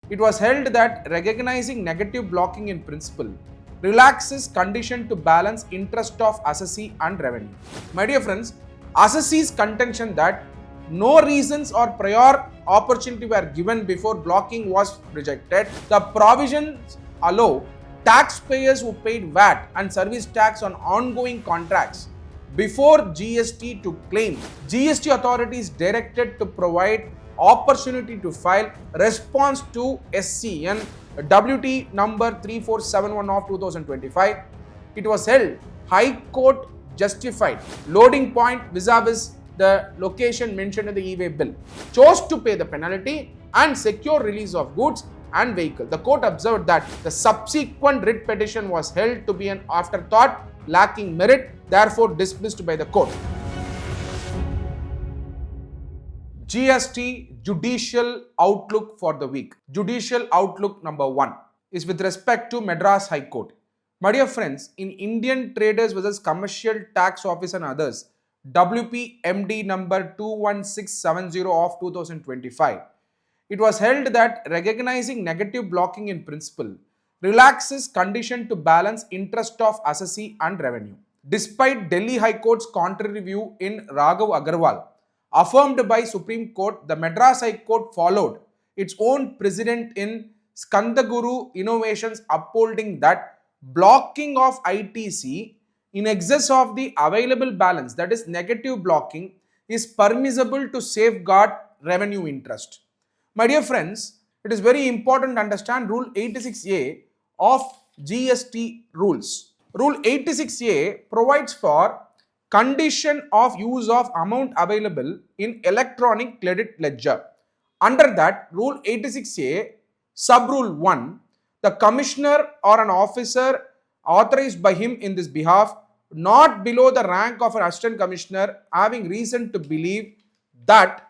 It was held that recognizing negative blocking in principle relaxes condition to balance interest of assessee and revenue. My dear friends, assessee's contention that no reasons or prior opportunity were given before blocking was rejected. The provisions allow taxpayers who paid VAT and service tax on ongoing contracts before GST to claim. GST authority is directed to provide opportunity to file response to SCN WT number 3471 of 2025. It was held High Court justified loading point vis-a-vis the location mentioned in the e-way bill, chose to pay the penalty and secure release of goods and vehicle. The court observed that the subsequent writ petition was held to be an afterthought, lacking merit, therefore dismissed by the court. GST Judicial Outlook for the week. Judicial Outlook number 1 is with respect to Madras High Court. My dear friends, in Indian Traders vs. Commercial Tax Office and others, WPMD number 21670 of 2025, it was held that recognizing negative blocking in principle relaxes condition to balance interest of assessee and revenue. Despite Delhi High Court's contrary view in Raghav Agarwal, affirmed by Supreme Court, the Madras High Court followed its own precedent in Skandaguru Innovations, upholding that blocking of ITC in excess of the available balance, that is negative blocking, is permissible to safeguard revenue interest. My dear friends, it is very important to understand Rule 86A of GST rules. Rule 86A provides for condition of use of amount available in electronic credit ledger. Under that, Rule 86A, Sub-Rule 1, the commissioner or an officer authorized by him in this behalf, not below the rank of an assistant commissioner, having reason to believe that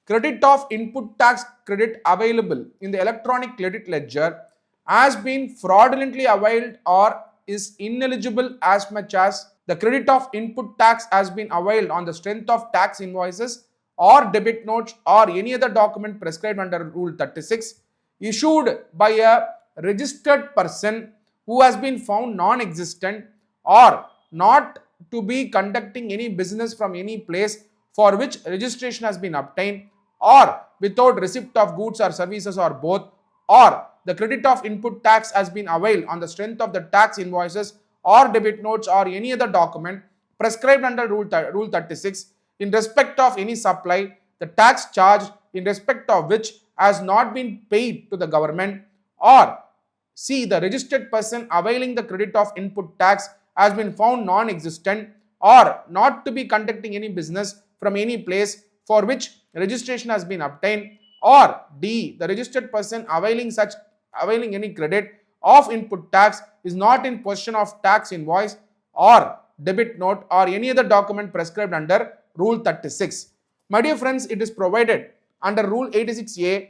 credit of input tax credit available in the electronic credit ledger has been fraudulently availed or is ineligible as much as the credit of input tax has been availed on the strength of tax invoices or debit notes or any other document prescribed under Rule 36 issued by a registered person who has been found non-existent or not to be conducting any business from any place for which registration has been obtained, or without receipt of goods or services, or both, or the credit of input tax has been availed on the strength of the tax invoices or debit notes or any other document prescribed under Rule 36 in respect of any supply, the tax charged in respect of which has not been paid to the government, or C, the registered person availing the credit of input tax has been found non-existent or not to be conducting any business from any place for which registration has been obtained, or D, the registered person availing any credit of input tax is not in possession of tax invoice or debit note or any other document prescribed under Rule 36. My dear friends, it is provided under Rule 86A,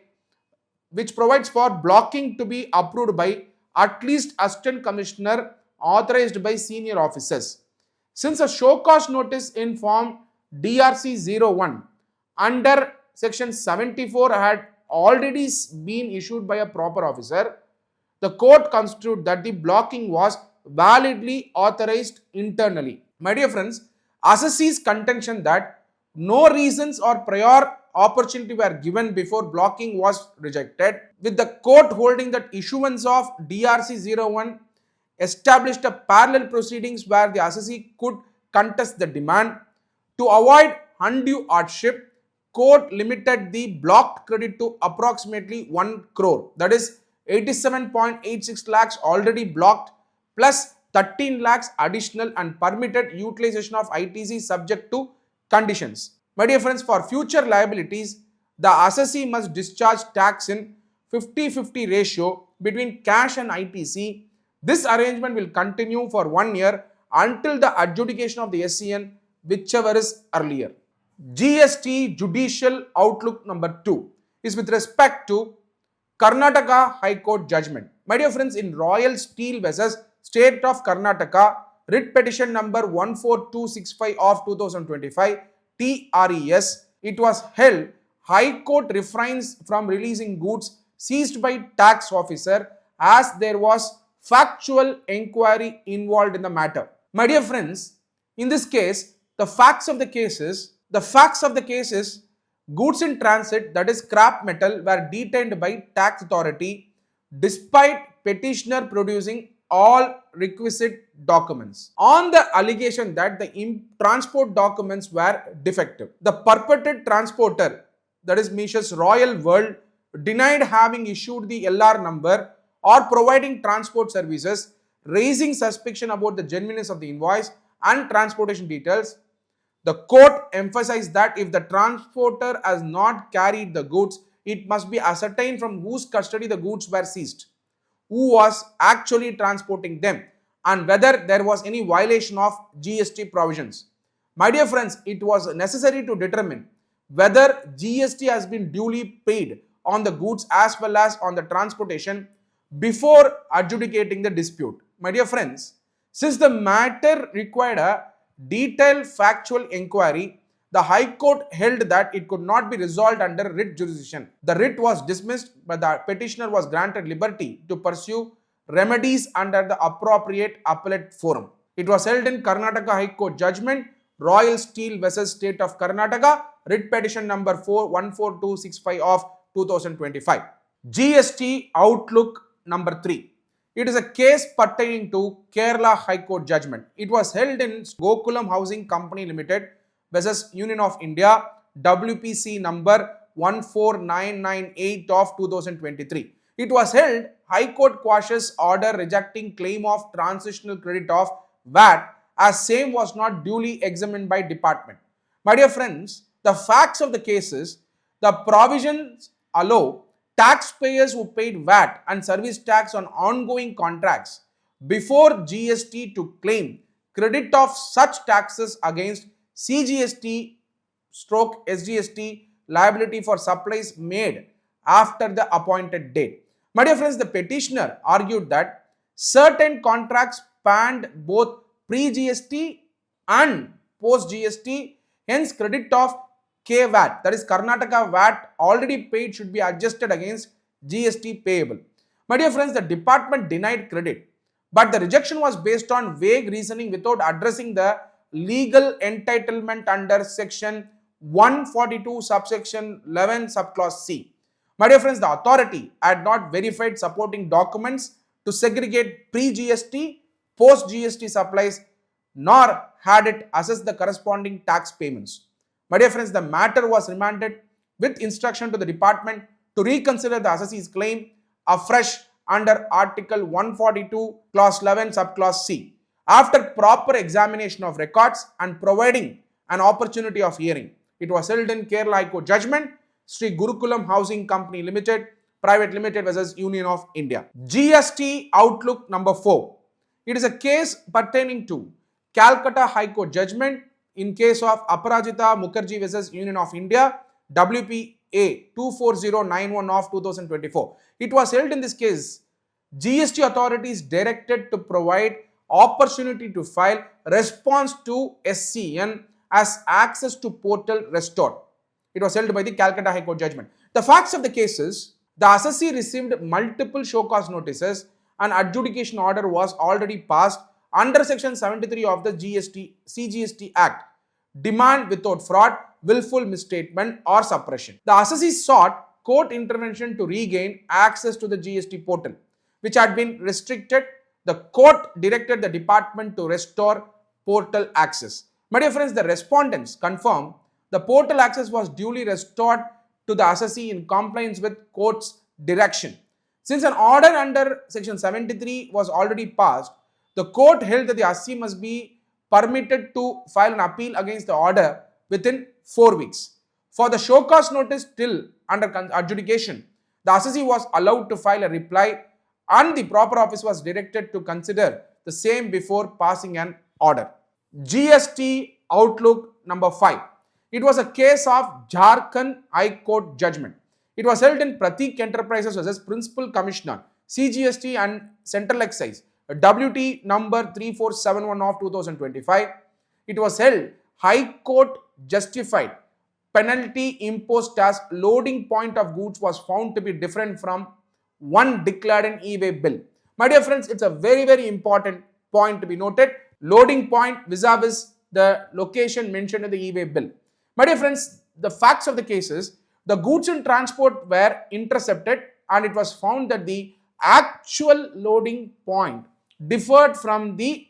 which provides for blocking to be approved by at least assistant commissioner authorized by senior officers. Since a show cause notice in form DRC 01 under section 74 had already been issued by a proper officer, the court constituted that the blocking was validly authorized internally. My dear friends, assessee's contention that no reasons or prior opportunity were given before blocking was rejected, with the court holding that issuance of DRC 01 established a parallel proceedings where the assessee could contest the demand. To avoid undue hardship, court limited the blocked credit to approximately 1 crore, that is 87.86 lakhs already blocked plus 13 lakhs additional, and permitted utilization of ITC subject to conditions. My dear friends, for future liabilities, the assessee must discharge tax in 50-50 ratio between cash and ITC. This arrangement will continue for 1 year until the adjudication of the SCN, whichever is earlier. GST Judicial Outlook number 2 is with respect to Karnataka High Court judgment. My dear friends, in Royal Steel vs. State of Karnataka, writ petition number 14265 of 2025, TRES, it was held High Court refrains from releasing goods seized by tax officer as there was factual inquiry involved in the matter. My dear friends, in this case, the facts of the case is goods in transit, that is scrap metal, were detained by tax authority despite petitioner producing all requisite documents on the allegation that the transport documents were defective. The purported transporter, that is Mrs. Royal World, denied having issued the LR number or providing transport services, raising suspicion about the genuineness of the invoice and transportation details. The court emphasized that if the transporter has not carried the goods, it must be ascertained from whose custody the goods were seized, who was actually transporting them, and whether there was any violation of GST provisions. My dear friends, it was necessary to determine whether GST has been duly paid on the goods as well as on the transportation before adjudicating the dispute. My dear friends, since the matter required a detailed factual inquiry, the High Court held that it could not be resolved under writ jurisdiction. The writ was dismissed, but the petitioner was granted liberty to pursue remedies under the appropriate appellate forum. It was held in Karnataka High Court judgment, Royal Steel vs. State of Karnataka, writ petition number 14265 of 2025. GST Outlook number 3. It is a case pertaining to Kerala High Court judgment. It was held in Gokulam Housing Company Limited versus Union of India, WPC number 14998 of 2023. It was held High Court quashes order rejecting claim of transitional credit of VAT as same was not duly examined by department. My dear friends, the facts of the cases, the provisions allow taxpayers who paid VAT and service tax on ongoing contracts before GST to claim credit of such taxes against CGST/SGST liability for supplies made after the appointed date. My dear friends, the petitioner argued that certain contracts spanned both pre-GST and post-GST, hence credit of KVAT, that is Karnataka VAT already paid, should be adjusted against GST payable. My dear friends, the department denied credit, but the rejection was based on vague reasoning without addressing the legal entitlement under section 142 subsection 11 subclause C. My dear friends, the authority had not verified supporting documents to segregate pre-GST, post-GST supplies, nor had it assessed the corresponding tax payments. My dear friends, the matter was remanded with instruction to the department to reconsider the assessee's claim afresh under Article 142, Clause 11, Subclause C, after proper examination of records and providing an opportunity of hearing. It was held in Kerala High Court judgment, Sri Gurukulam Housing Company Limited, Private Limited versus Union of India. GST Outlook number 4. It is a case pertaining to Calcutta High Court judgment in case of Aparajita Mukherjee versus Union of India, WPA 24091 of 2024. It was held in this case, GST authorities directed to provide opportunity to file response to SCN as access to portal restored. It was held by the Calcutta High Court judgment. The facts of the case is, the assessee received multiple show cause notices and adjudication order was already passed under section 73 of the CGST Act. Demand without fraud, willful misstatement or suppression. The assessee sought court intervention to regain access to the GST portal, which had been restricted. The court directed the department to restore portal access. My dear friends, the respondents confirm the portal access was duly restored to the assessee in compliance with court's direction. Since an order under section 73 was already passed, the court held that the assessee must be permitted to file an appeal against the order within 4 weeks. For the show cause notice still under adjudication, the assessee was allowed to file a reply and the proper office was directed to consider the same before passing an order. GST Outlook number 5. It was a case of Jharkhand High Court judgment. It was held in Pratik Enterprises versus Principal Commissioner, CGST and Central Excise, WT number 3471 of 2025. It was held High Court justified penalty imposed as loading point of goods was found to be different from one declared in e-way bill. My dear friends, it's a very, very important point to be noted. Loading point vis-a-vis the location mentioned in the e-way bill. My dear friends, the facts of the case is the goods in transport were intercepted and it was found that the actual loading point differed from the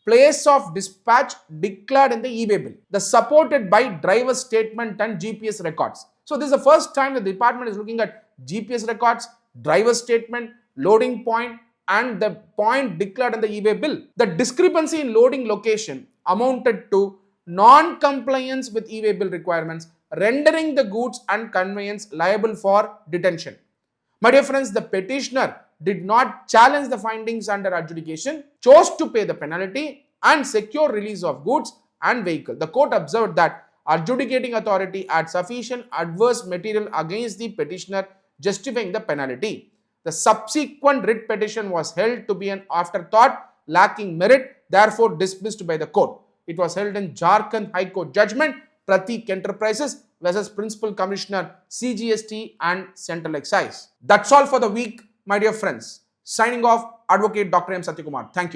place of dispatch declared in the e-way bill. The supported by driver's statement and GPS records. So this is the first time the department is looking at GPS records, driver's statement, loading point and the point declared in the e-way bill. The discrepancy in loading location amounted to non-compliance with e-way bill requirements, rendering the goods and conveyance liable for detention. My dear friends, the petitioner did not challenge the findings under adjudication, chose to pay the penalty and secure release of goods and vehicle. The court observed that adjudicating authority had sufficient adverse material against the petitioner justifying the penalty. The subsequent writ petition was held to be an afterthought, lacking merit, therefore dismissed by the court. It was held in Jharkhand High Court judgment, Pratik Enterprises versus Principal Commissioner CGST and Central Excise. That's all for the week, my dear friends. Signing off, Advocate Dr. M. Sathya Kumar. Thank you.